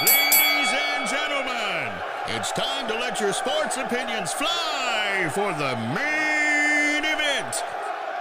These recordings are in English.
Ladies and gentlemen, it's time to let your sports opinions fly for the main event.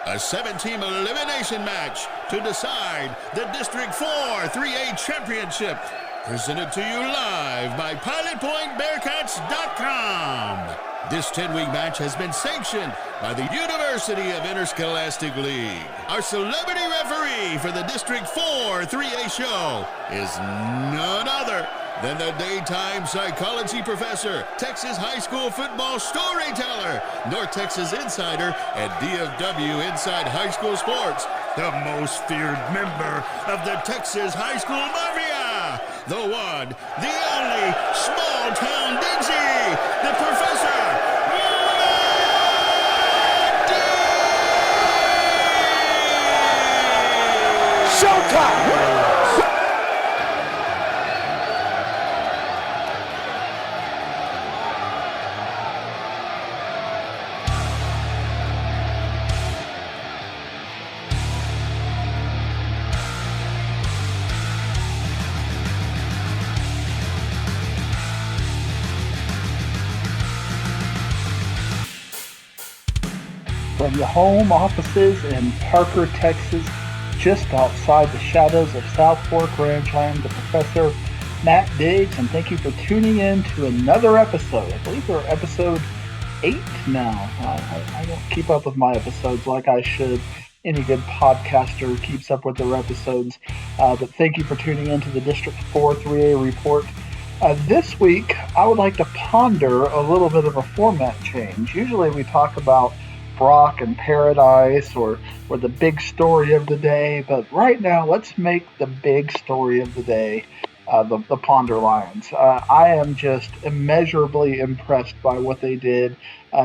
A 7-team elimination match to decide the District 4 3A Championship. Presented to you live by PilotPointBearcats.com. This 10-week match has been sanctioned by the University of Interscholastic League. Our celebrity referee for the District 4 3A show is none other than the daytime psychology professor, Texas high school football storyteller, North Texas insider, and DFW Inside High School Sports, the most feared member of the Texas high school mafia, the one, the only, small-town Dixie, the professor, Showtime! From the home offices in Parker, Texas, just outside the shadows of South Fork Ranch, I am the Professor Matt Diggs, and thank you for tuning in to another episode. I believe we're episode 8 now. I don't keep up with my episodes like I should. Any good podcaster keeps up with their episodes. But thank you for tuning in to the District 4 3A Report. This week, I would like to ponder a little bit of a format change. Usually we talk about Brock and Paradise or the big story of the day, but right now let's make the big story of the day the Ponder Lions. I am just immeasurably impressed by what they did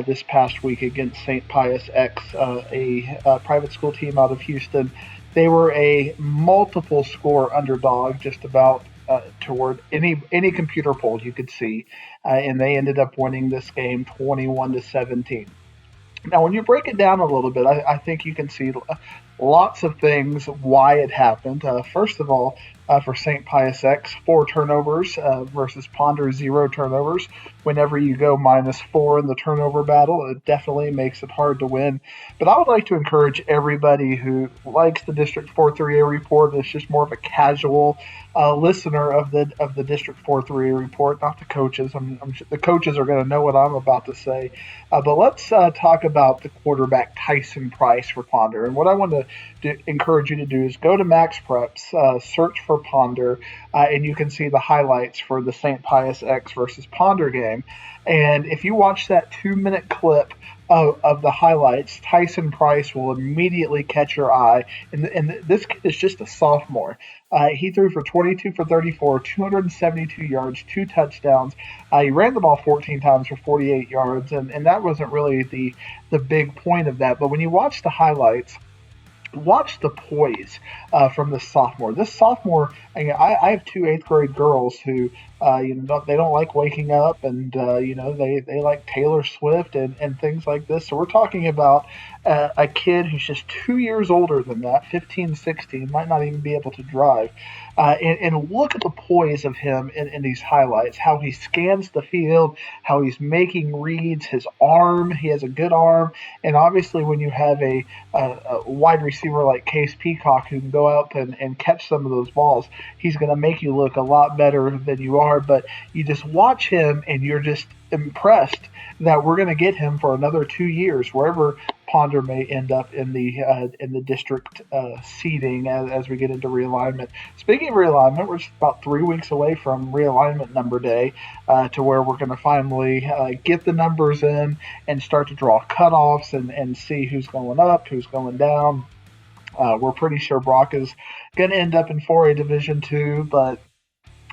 this past week against St. Pius X, a private school team out of Houston. They were a multiple score underdog just about toward any computer poll you could see, and they ended up winning this game 21-17. Now, when you break it down a little bit, I think you can see lots of things why it happened. First of all, for St. Pius X, 4 turnovers versus Ponder 0 turnovers. Whenever you go -4 in the turnover battle, it definitely makes it hard to win. But I would like to encourage everybody who likes the District 4 3A report, is just more of a casual listener of the District 4 3A report, not the coaches. I'm sure the coaches are going to know what I'm about to say. But let's talk about the quarterback Tyson Price for Ponder. And what I want to encourage you to do is go to Max Preps, search for Ponder, and you can see the highlights for the St. Pius X versus Ponder game. And if you watch that 2-minute clip of the highlights, Tyson Price will immediately catch your eye. And this kid is just a sophomore. He threw for 22 for 34, 272 yards, 2 touchdowns. He ran the ball 14 times for 48 yards, and that wasn't really the big point of that. But when you watch the highlights, watch the poise from the sophomore. This sophomore, I have 2 8th grade girls who, they don't like waking up, and they like Taylor Swift and things like this. So we're talking about a kid who's just 2 years older than that, 15, 16, might not even be able to drive. And look at the poise of him in these highlights, how he scans the field, how he's making reads, his arm, he has a good arm. And obviously when you have a wide receiver like Case Peacock who can go out and catch some of those balls, he's going to make you look a lot better than you are. But you just watch him and you're just impressed that we're going to get him for another 2 years, wherever Ponder may end up in the district seeding as we get into realignment. Speaking of realignment, we're just about 3 weeks away from realignment number day, to where we're going to finally get the numbers in and start to draw cutoffs and see who's going up, who's going down. We're pretty sure Brock is going to end up in 4A Division II, but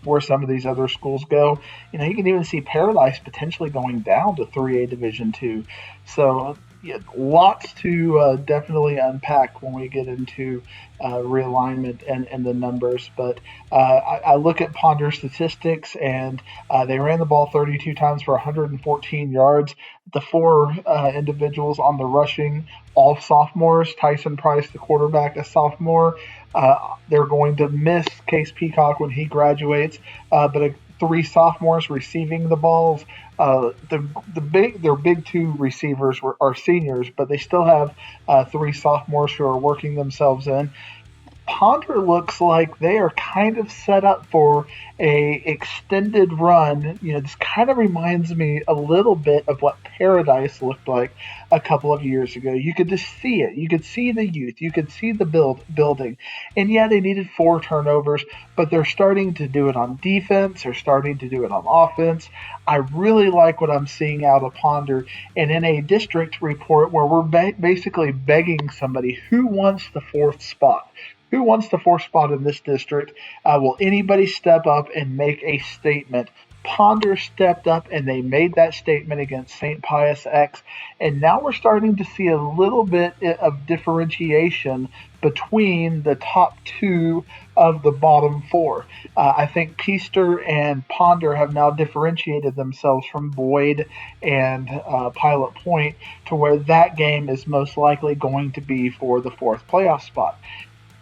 where some of these other schools go, you can even see Paradise potentially going down to 3A Division II. So yeah, lots to definitely unpack when we get into realignment and the numbers. But I look at Ponder statistics, and they ran the ball 32 times for 114 yards. The four individuals on the rushing, all sophomores. Tyson Price, the quarterback, a sophomore. They're going to miss Case Peacock when he graduates, but three sophomores receiving the balls. Their big two receivers are seniors, but they still have three sophomores who are working themselves in. Ponder looks like they are kind of set up for a extended run. This kind of reminds me a little bit of what Paradise looked like a couple of years ago. You could just see it. You could see the youth. You could see the building. And yeah, they needed 4 turnovers, but they're starting to do it on defense. They're starting to do it on offense. I really like what I'm seeing out of Ponder. And in a district report where we're basically begging somebody who wants the 4th spot. Who wants the 4th spot in this district? Will anybody step up and make a statement? Ponder stepped up and they made that statement against St. Pius X. And now we're starting to see a little bit of differentiation between the top 2 of the bottom 4. I think Peaster and Ponder have now differentiated themselves from Boyd and Pilot Point to where that game is most likely going to be for the 4th playoff spot.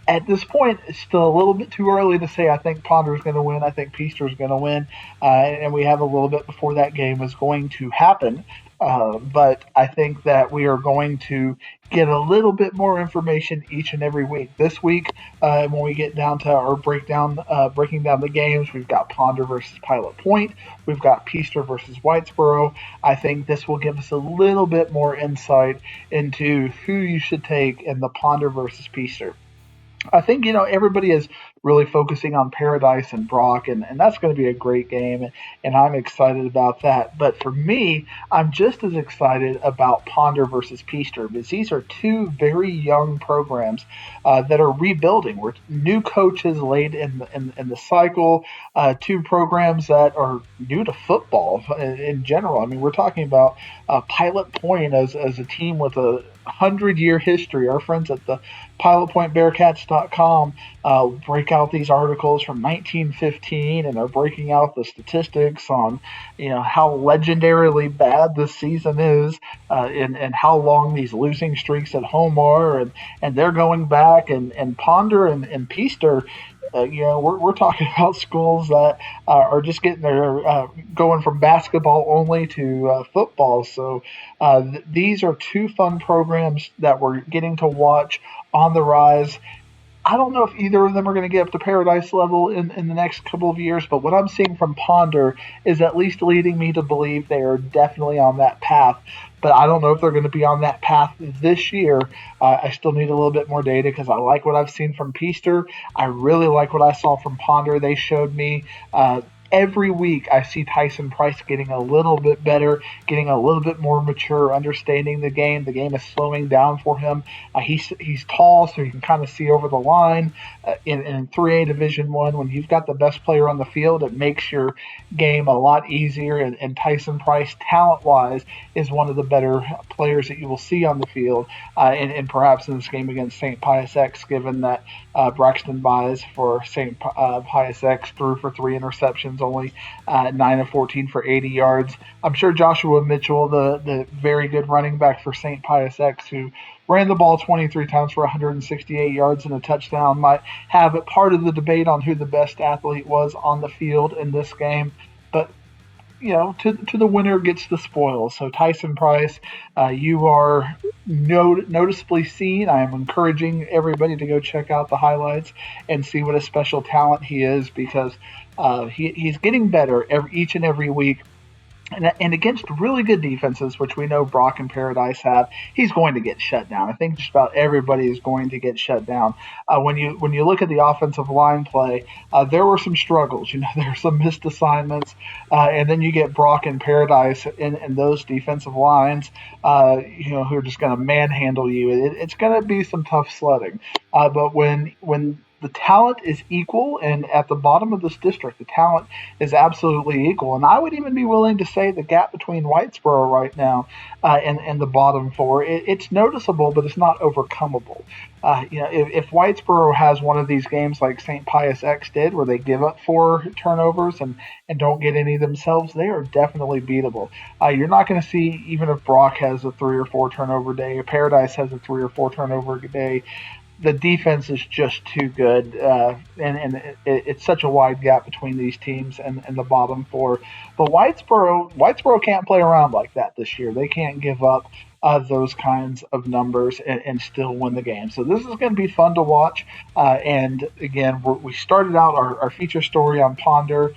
At this point, it's still a little bit too early to say I think Ponder's going to win. I think Peaster's going to win. And we have a little bit before that game is going to happen. But I think that we are going to get a little bit more information each and every week. This week, when we get down to our breaking down the games, we've got Ponder versus Pilot Point. We've got Peaster versus Whitesboro. I think this will give us a little bit more insight into who you should take in the Ponder versus Peaster. I think, everybody is really focusing on Paradise and Brock, and that's going to be a great game, and I'm excited about that. But for me, I'm just as excited about Ponder versus Peaster, because these are two very young programs that are rebuilding. We're new coaches late in the cycle, two programs that are new to football in general. I mean, we're talking about Pilot Point as a team with a 100-year history. Our friends at the pilotpointbearcats.com break out these articles from 1915, and they're breaking out the statistics on how legendarily bad this season is, and how long these losing streaks at home are, and they're going back, and Ponder and Peaster. We're talking about schools that are just getting their going from basketball only to football. So these are two fun programs that we're getting to watch on the rise. I don't know if either of them are going to get up to Paradise level in the next couple of years, but what I'm seeing from Ponder is at least leading me to believe they are definitely on that path. But I don't know if they're going to be on that path this year. I still need a little bit more data because I like what I've seen from Peaster. I really like what I saw from Ponder. They showed me every week I see Tyson Price getting a little bit better, getting a little bit more mature, understanding the game. The game is slowing down for him. He's tall, so he can kind of see over the line. In 3A Division I, when you've got the best player on the field, it makes your game a lot easier. And Tyson Price, talent-wise, is one of the better players that you will see on the field. And perhaps in this game against St. Pius X, given that Braxton Buys for St. Pius X threw for 3 interceptions, only 9 of 14 for 80 yards. I'm sure Joshua Mitchell, the very good running back for St. Pius X, who ran the ball 23 times for 168 yards and a touchdown, might have it part of the debate on who the best athlete was on the field in this game. But to the winner gets the spoils. So Tyson Price, you are noticeably seen. I am encouraging everybody to go check out the highlights and see what a special talent he is, because he's getting better each and every week. And against really good defenses, which we know Brock and Paradise have, he's going to get shut down. I think just about everybody is going to get shut down. When you look at the offensive line play, there were some struggles. There were some missed assignments, and then you get Brock and Paradise in those defensive lines, who are just going to manhandle you. It's going to be some tough sledding. But when the talent is equal, and at the bottom of this district, the talent is absolutely equal. And I would even be willing to say the gap between Whitesboro right now and the bottom four, it's noticeable, but it's not overcomable. If Whitesboro has one of these games like St. Pius X did, where they give up 4 turnovers and don't get any themselves, they are definitely beatable. You're not going to see, even if Brock has a 3 or 4 turnover day, or Paradise has a 3 or 4 turnover day, the defense is just too good, it's such a wide gap between these teams and the bottom four. But Whitesboro can't play around like that this year. They can't give up those kinds of numbers and still win the game. So this is going to be fun to watch. And again, we started out our feature story on Ponder.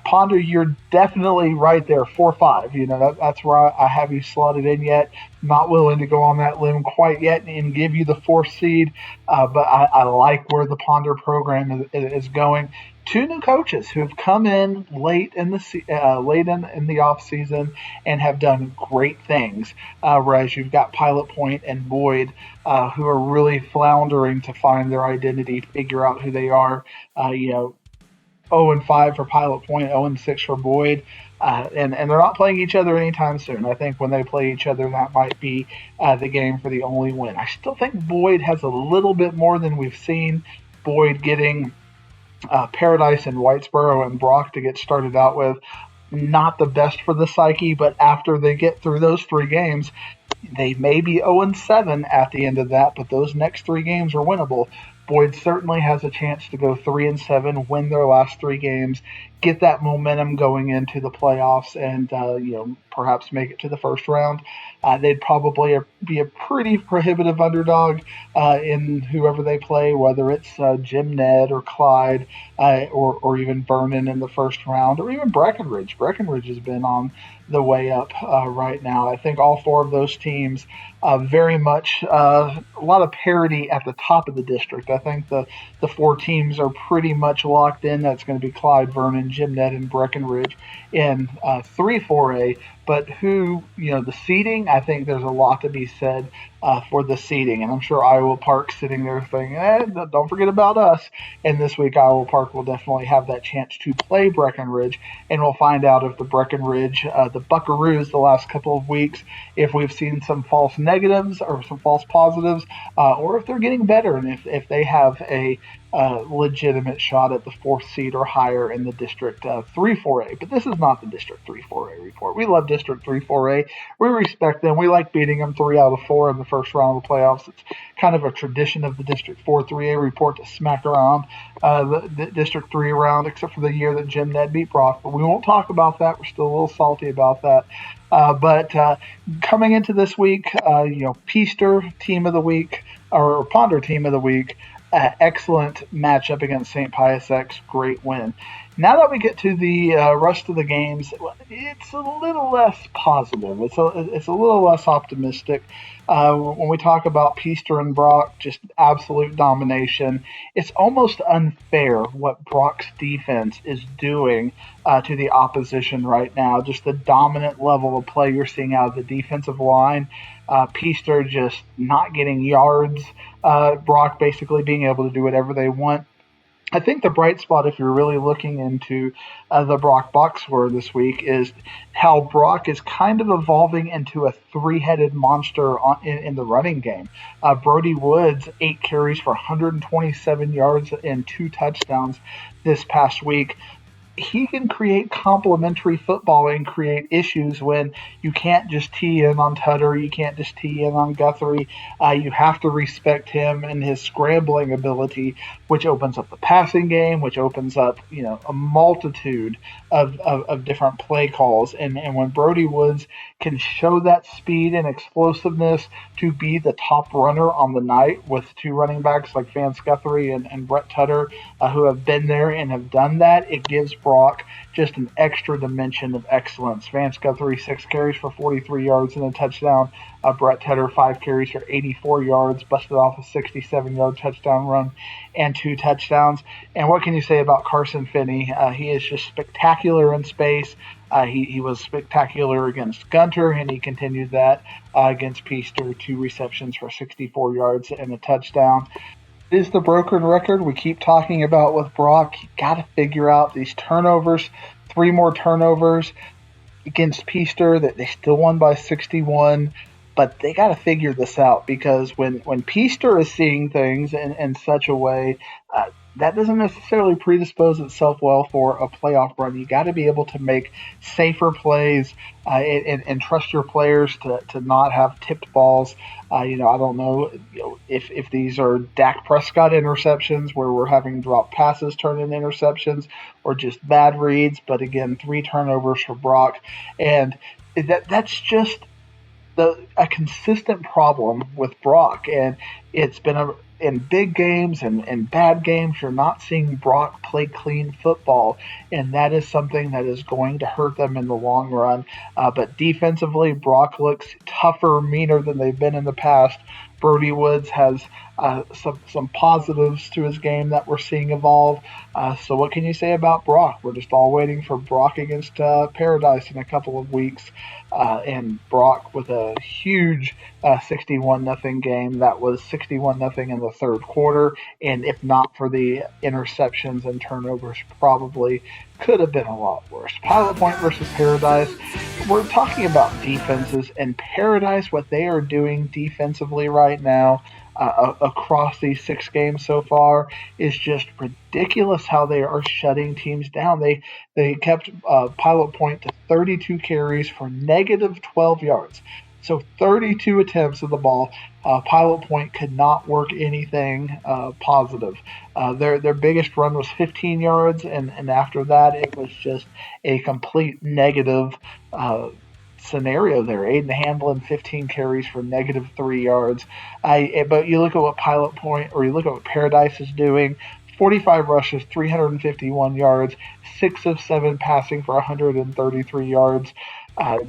Ponder, you're definitely right there, 4-5. That's where I have you slotted in yet. Not willing to go on that limb quite yet and give you the 4th seed, but I like where the Ponder program is going. 2 new coaches who have come in late in the off season and have done great things. Whereas you've got Pilot Point and Boyd, who are really floundering to find their identity, figure out who they are. 0-5 for Pilot Point, 0-6 for Boyd. And they're not playing each other anytime soon. I think when they play each other, that might be the game for the only win. I still think Boyd has a little bit more than we've seen. Boyd getting Paradise and Whitesboro and Brock to get started out with. Not the best for the psyche, but after they get through those 3 games, they may be 0-7 at the end of that, but those next 3 games are winnable. Boyd certainly has a chance to go 3-7, win their last 3 games, get that momentum going into the playoffs, and perhaps make it to the first round. They'd probably be a pretty prohibitive underdog in whoever they play, whether it's Jim Ned or Clyde or even Vernon in the first round, or even Breckenridge. Breckenridge has been on the way up right now. I think all 4 of those teams very much a lot of parity at the top of the district. I think the 4 teams are pretty much locked in. That's going to be Clyde, Vernon, Jim Ned, and Breckenridge in 3-4A. But the seeding, I think there's a lot to be said for the seeding. And I'm sure Iowa Park's sitting there thinking, don't forget about us. And this week, Iowa Park will definitely have that chance to play Breckenridge. And we'll find out if the Breckenridge, the Buckaroos the last couple of weeks, if we've seen some false negatives or some false positives, or if they're getting better and if they have a legitimate shot at the 4th seed or higher in the District 3-4A. But this is not the District 3-4A report. We love District 3-4A. We respect them. We like beating them 3 out of 4 in the first round of the playoffs. It's kind of a tradition of the District 4-3A report to smack around the District 3 round, except for the year that Jim Ned beat Brock. But we won't talk about that. We're still a little salty about that. But coming into this week, Peaster team of the week, or Ponder team of the week, excellent matchup against St. Pius X, great win. Now that we get to the rest of the games, it's a little less positive. It's a little less optimistic. When we talk about Peaster and Brock, just absolute domination, it's almost unfair what Brock's defense is doing to the opposition right now. Just the dominant level of play you're seeing out of the defensive line. Peaster just not getting yards. Brock basically being able to do whatever they want. I think the bright spot, if you're really looking into the Brock box score this week, is how Brock is kind of evolving into a 3-headed monster in the running game. Brody Woods, 8 carries for 127 yards and 2 touchdowns this past week. He can create complementary football and create issues when you can't just tee in on Tutter, you can't just tee in on Guthrie. You have to respect him and his scrambling ability, which opens up the passing game, which opens up a multitude of different play calls. And when Brody Woods can show that speed and explosiveness to be the top runner on the night with 2 running backs like Vance Guthrie and Brett Tutter, who have been there and have done that, it gives Brock just an extra dimension of excellence. Vance Guthrie, 6 carries for 43 yards and a touchdown. Brett Tutter, 5 carries for 84 yards, busted off a 67-yard touchdown run and 2 touchdowns. And what can you say about Carson Finney? He is just spectacular in space. He was spectacular against Gunter, and he continued that against Peaster, 2 receptions for 64 yards and a touchdown. Is the broken record we keep talking about with Brock. You got to figure out these turnovers. 3 more turnovers against Peaster that they still won by 61. But they got to figure this out because when Peaster is seeing things in such a way, that doesn't necessarily predispose itself well for a playoff run. You got to be able to make safer plays and trust your players to not have tipped balls. I don't know, if these are Dak Prescott interceptions where we're having drop passes turn into interceptions or just bad reads. But again, 3 turnovers for Brock, and that's just a consistent problem with Brock, and it's been in big games and bad games. You're not seeing Brock play clean football, and that is something that is going to hurt them in the long run. But defensively, Brock looks tougher, meaner than they've been in the past. Brody Woods has some positives to his game that we're seeing evolve. So what can you say about Brock? We're just all waiting for Brock against Paradise in a couple of weeks, and Brock with a huge 61-0 game. That was 61-0 in the third quarter, and if not for the interceptions and turnovers, probably could have been a lot worse. Pilot Point versus Paradise. We're talking about defenses, and Paradise, what they are doing defensively right now across these 6 games so far is just ridiculous how they are shutting teams down. They kept Pilot Point to 32 carries for negative 12 yards. So 32 attempts of the ball. Pilot Point could not work anything positive. Their biggest run was 15 yards, and after that, it was just a complete negative scenario there. Aiden Hamlin, 15 carries for negative 3 yards. But you look at what Pilot Point, or you look at what Paradise is doing. 45 rushes, 351 yards, 6 of 7 passing for 133 yards.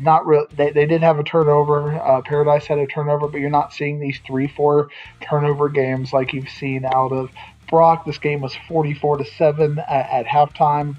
Not real. They did have a turnover. Paradise had a turnover, but you're not seeing these 3-4 turnover games like you've seen out of Brock. This game was 44-7 at halftime.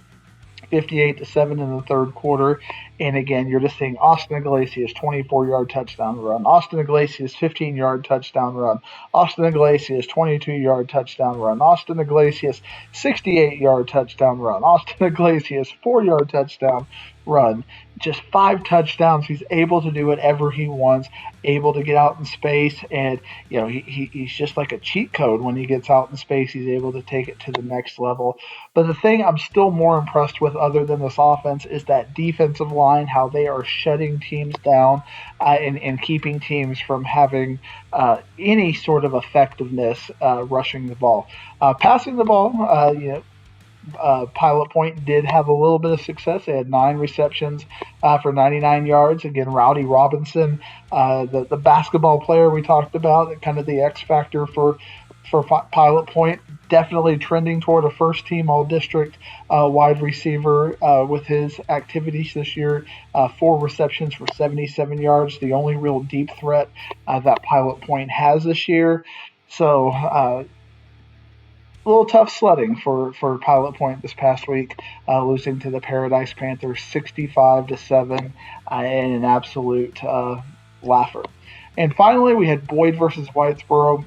58-7 in the third quarter. And again, you're just seeing Austin Iglesias 24-yard touchdown run, Austin Iglesias 15-yard touchdown run, Austin Iglesias 22-yard touchdown run, Austin Iglesias 68-yard touchdown run, Austin Iglesias 4-yard touchdown run. Just 5 touchdowns. He's able to do whatever he wants, able to get out in space, and he's just like a cheat code when he gets out in space. He's able to take it to the next level. But the thing I'm still more impressed with, other than this offense, is that defensive line, how they are shutting teams down and keeping teams from having any sort of effectiveness rushing the ball. Passing the ball, Pilot Point did have a little bit of success. They had 9 receptions for 99 yards. Again, Rowdy Robinson, the basketball player we talked about, kind of the X factor for Pilot Point, definitely trending toward a first-team All-District wide receiver with his activities this year. 4 receptions for 77 yards, the only real deep threat that Pilot Point has this year. So a little tough sledding for Pilot Point this past week, losing to the Paradise Panthers 65-7 in an absolute laugher. And finally, we had Boyd versus Whitesboro.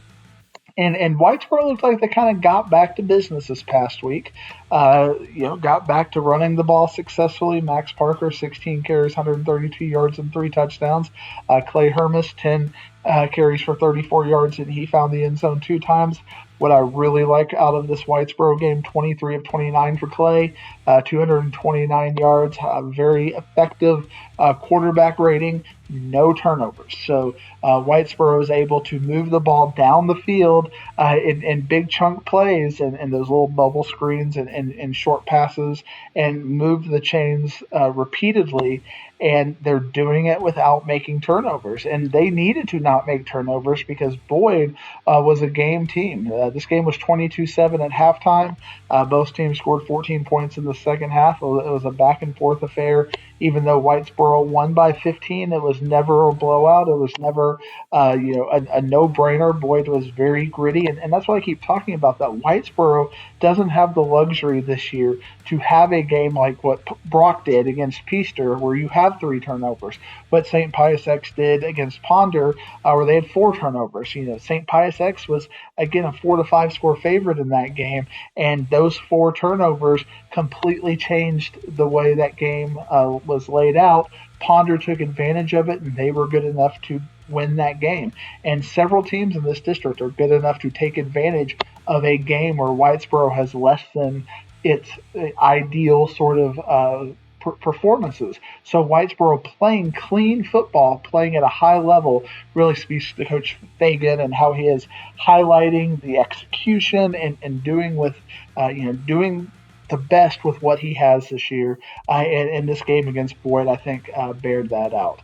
And Whitesboro looked like they kind of got back to business this past week. Got back to running the ball successfully. Max Parker, 16 carries, 132 yards, and 3 touchdowns. Clay Hermes, 10 carries for 34 yards, and he found the end zone 2 times. What I really like out of this Whitesboro game, 23 of 29 for Clay, 229 yards, very effective quarterback rating, no turnovers. So Whitesboro is able to move the ball down the field in big chunk plays and those little bubble screens and short passes and move the chains repeatedly. And they're doing it without making turnovers. And they needed to not make turnovers because Boyd was a game team. This game was 22-7 at halftime. Both teams scored 14 points in the second half. It was a back-and-forth affair. Even though Whitesboro won by 15, it was never a blowout. It was never a no-brainer. Boyd was very gritty. And that's why I keep talking about that. Whitesboro doesn't have the luxury this year to have a game like what Brock did against Peaster, where you have 3 turnovers, what St. Pius X did against Ponder, where they had 4 turnovers. St. Pius X was, again, a 4-5 score favorite in that game, and those 4 turnovers completely changed the way that game was laid out. Ponder took advantage of it, and they were good enough to win that game. And several teams in this district are good enough to take advantage of a game where Whitesboro has less than its ideal sort of performances. So Whitesboro playing clean football, playing at a high level, really speaks to Coach Fagan and how he is highlighting the execution and doing doing the best with what he has this year. And this game against Boyd, I think, bared that out.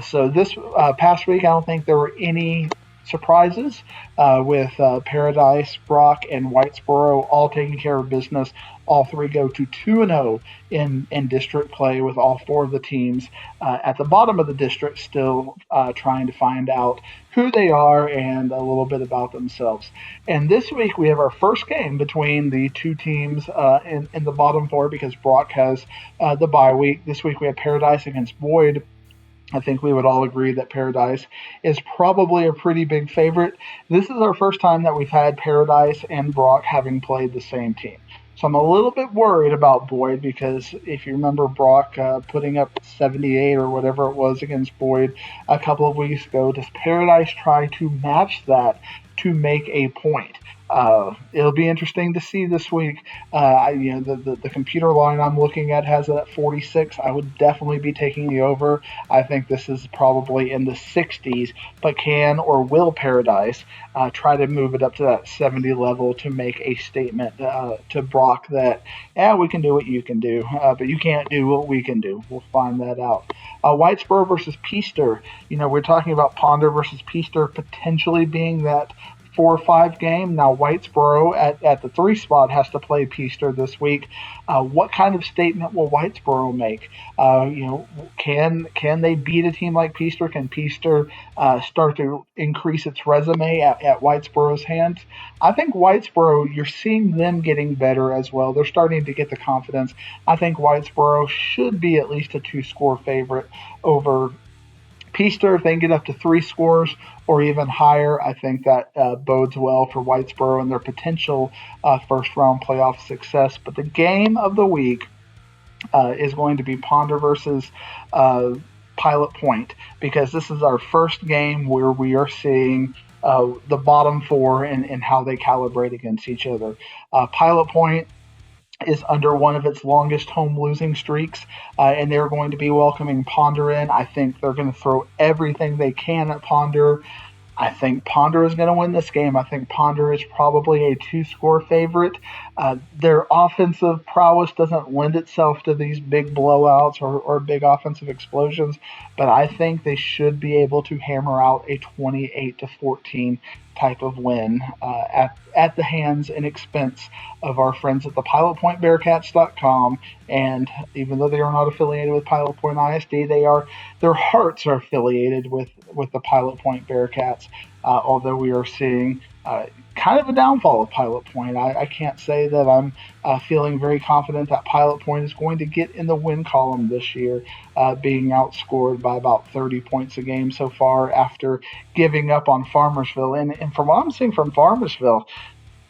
So this past week, I don't think there were any surprises with Paradise, Brock, and Whitesboro all taking care of business. All 3 go to 2-0 in district play, with all 4 of the teams at the bottom of the district still trying to find out who they are and a little bit about themselves. And this week we have our first game between the 2 teams in the bottom 4, because Brock has the bye week. This week we have Paradise against Boyd. I think we would all agree that Paradise is probably a pretty big favorite. This is our first time that we've had Paradise and Brock having played the same team. So I'm a little bit worried about Boyd, because if you remember Brock putting up 78 or whatever it was against Boyd a couple of weeks ago, does Paradise try to match that to make a point? It'll be interesting to see this week. The computer line I'm looking at has it at 46. I would definitely be taking the over. I think this is probably in the 60s, but can or will Paradise try to move it up to that 70 level to make a statement to Brock that, we can do what you can do, but you can't do what we can do. We'll find that out. Whitesboro versus Peaster. We're talking about Ponder versus Peaster potentially being that 4-5 game. Now Whitesboro at the 3 spot has to play Peaster this week. What kind of statement will Whitesboro make? Can they beat a team like Peaster? Can Peaster start to increase its resume at Whitesboro's hands? I think Whitesboro, you're seeing them getting better as well. They're starting to get the confidence. I think Whitesboro should be at least a 2-score favorite over Peaster. If they can get up to 3 scores or even higher, I think that bodes well for Whitesboro and their potential first-round playoff success. But the game of the week is going to be Ponder versus Pilot Point, because this is our first game where we are seeing the bottom 4 and how they calibrate against each other. Pilot Point is under one of its longest home losing streaks, and they're going to be welcoming Ponder in. I think they're going to throw everything they can at Ponder. I think Ponder is going to win this game. I think Ponder is probably a 2-score favorite. Their offensive prowess doesn't lend itself to these big blowouts or big offensive explosions, but I think they should be able to hammer out a 28-14 type of win at the hands and expense of our friends at the PilotPointBearcats.com. And even though they are not affiliated with Pilot Point ISD, their hearts are affiliated with the Pilot Point Bearcats. Although we are seeing kind of a downfall of Pilot Point. I can't say that I'm feeling very confident that Pilot Point is going to get in the win column this year, being outscored by about 30 points a game so far after giving up on Farmersville. And from what I'm seeing from Farmersville,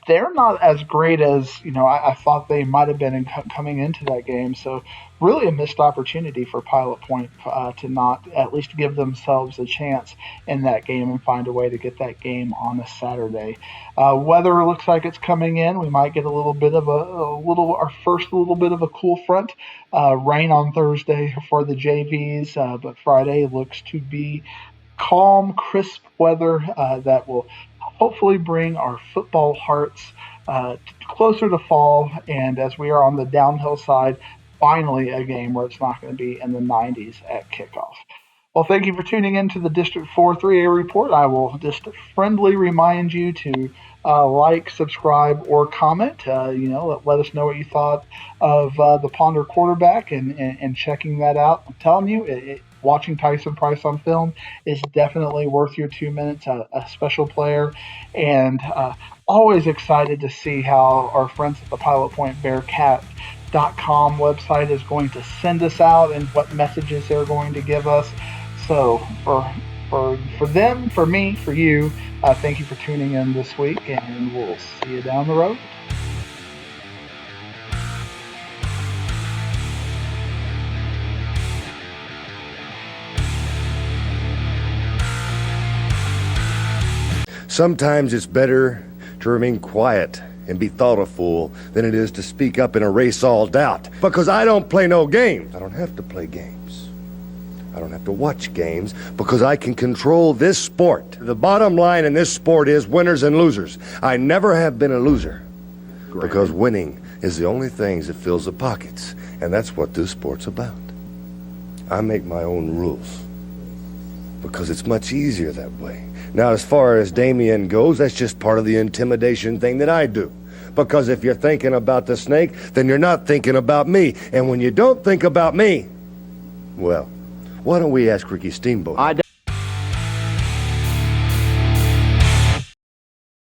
they're not as great as I thought they might have been coming into that game. So really a missed opportunity for Pilot Point to not at least give themselves a chance in that game and find a way to get that game on a Saturday. Weather looks like it's coming in. We might get a little bit of our first little bit of a cool front. Rain on Thursday for the JVs, but Friday looks to be calm, crisp weather that will hopefully bring our football hearts closer to fall, and as we are on the downhill side, finally a game where it's not going to be in the 90s at kickoff. Well, thank you for tuning in to the District 4 3A Report. I will just friendly remind you to like, subscribe, or comment. Let us know what you thought of the Ponder quarterback and checking that out. I'm telling you, watching Tyson Price on film is definitely worth your 2 minutes. A special player, and always excited to see how our friends at the Pilot Point Bearcat website is going to send us out and what messages they're going to give us. So for them, for me, for you, thank you for tuning in this week, and we'll see you down the road. Sometimes it's better to remain quiet and be thought a fool than it is to speak up and erase all doubt. Because I don't play no games. I don't have to play games. I don't have to watch games because I can control this sport. The bottom line in this sport is winners and losers. I never have been a loser because winning is the only thing that fills the pockets, and that's what this sport's about. I make my own rules because it's much easier that way. Now, as far as Damien goes, that's just part of the intimidation thing that I do. Because if you're thinking about the snake, then you're not thinking about me. And when you don't think about me, well, why don't we ask Ricky Steamboat?